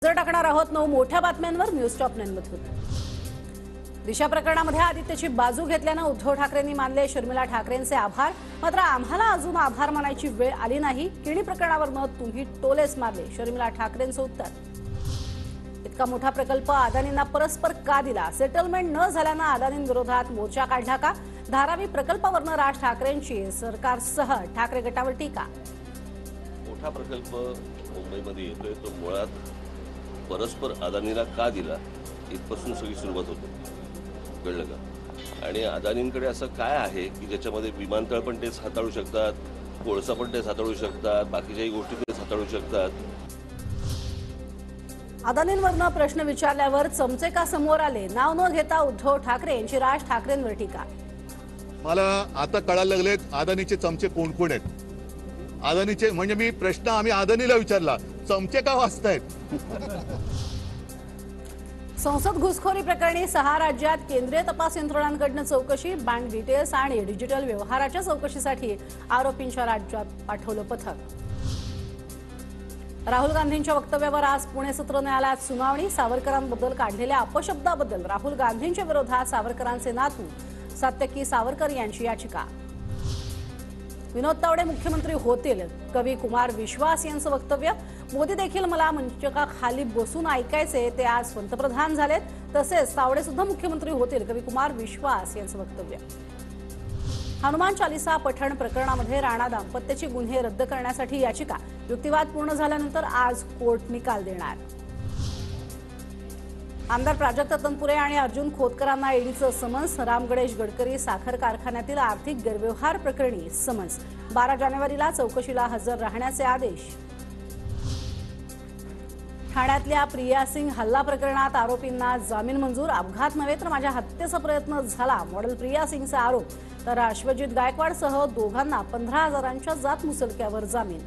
नजर टाकणार आहोत 9 मोठ्या बातम्यांवर न्यूज टॉप 9 मधून। दिशा प्रकरणामध्ये आदित्यची बाजू घेतल्याने उद्धव ठाकरेंनी मानले शर्मिला ठाकरेंचे आभार, मात्र आम्हाला अजून आभार मानायची वेळ आली नाही। किणी प्रकरणावरनं तुम्ही टोलेच मारले, शर्मिला ठाकरेंचं उत्तर। इतका मोठा प्रकल्प अदानींना परस्पर का दिला? सेटलमेंट न झाल्यानं अदानींविरोधात मोर्चा काढला का? धारावी प्रकल्पावरनं राज ठाकरेंची सरकारसह ठाकरे गटावर टीका। मोठा प्रकल्प मुंबईमध्ये येतोय तो मुळात परस्पर अदानीला का दिला इथपासून सगळी सुरुवात होते, कळलं का? आणि अदानींकडे असं काय आहे की ज्याच्यामध्ये विमानतळ पण तेच हाताळू शकतात, कोळसा पण तेच हाताळू शकतात, बाकीच्याही गोष्टी तेच हाताळू शकतात। अदानींवरनं प्रश्न विचारल्यावर चमचे का समोर आले? नाव न घेता उद्धव ठाकरे यांची राज ठाकरेंवर टीका। मला आता कळायला लागलेत अदानीचे चमचे कोण कोण आहेत। अदानीचे म्हणजे मी प्रश्न आम्ही अदानीला विचारला, चमचे का वाचतायत? संसद घुसखोरी प्रकरणी 6 राज्यात केंद्रीय तपास यंत्रणांकडून चौकशी, बँक डिटेल्स आणि डिजिटल व्यवहाराच्या चौकशीसाठी आरोपींच्या राज्यात पाठवलं पथक। राहुल गांधींच्या वक्तव्यावर आज पुणे सत्र न्यायालयात सुनावणी। सावरकरांबद्दल काढलेल्या अपशब्दाबद्दल राहुल गांधींच्या विरोधात सावरकरांचे नातू सात्यकी सावरकर यांची याचिका। विनोद तावडे मुख्यमंत्री होतील, कवी कुमार विश्वास यांचं वक्तव्य। मोदी देखील मला मंचकाखाली बसून ऐकायचे, ते आज पंतप्रधान झालेत। तसेच तावडे सुद्धा मुख्यमंत्री होतील, कवी कुमार विश्वास यांचं वक्तव्य। हनुमान चालीसा पठण प्रकरणामध्ये राणा दाम्पत्याची गुन्हे रद्द करण्यासाठी याचिका। युक्तिवाद पूर्ण झाल्यानंतर आज कोर्ट निकाल देणार। आमदार प्राजक्त तनपुरे आणि अर्जुन खोतकरांना ईडीचं समन्स। राम गणेश गडकरी साखर कारखान्यातील आर्थिक गैरव्यवहार प्रकरणी समन्स। 12 जानेवारीला चौकशीला हजर राहण्याचे आदेश। ठाण्यातल्या प्रिया सिंग हल्ला प्रकरणात आरोपींना जामीन मंजूर। अपघात नव्हे तर माझ्या हत्येचा प्रयत्न झाला, मॉडेल प्रिया सिंगचा आरोप। तर अश्वजित गायकवाडसह दोघांना 15,000च्या जात मुचलक्यावर जामीन।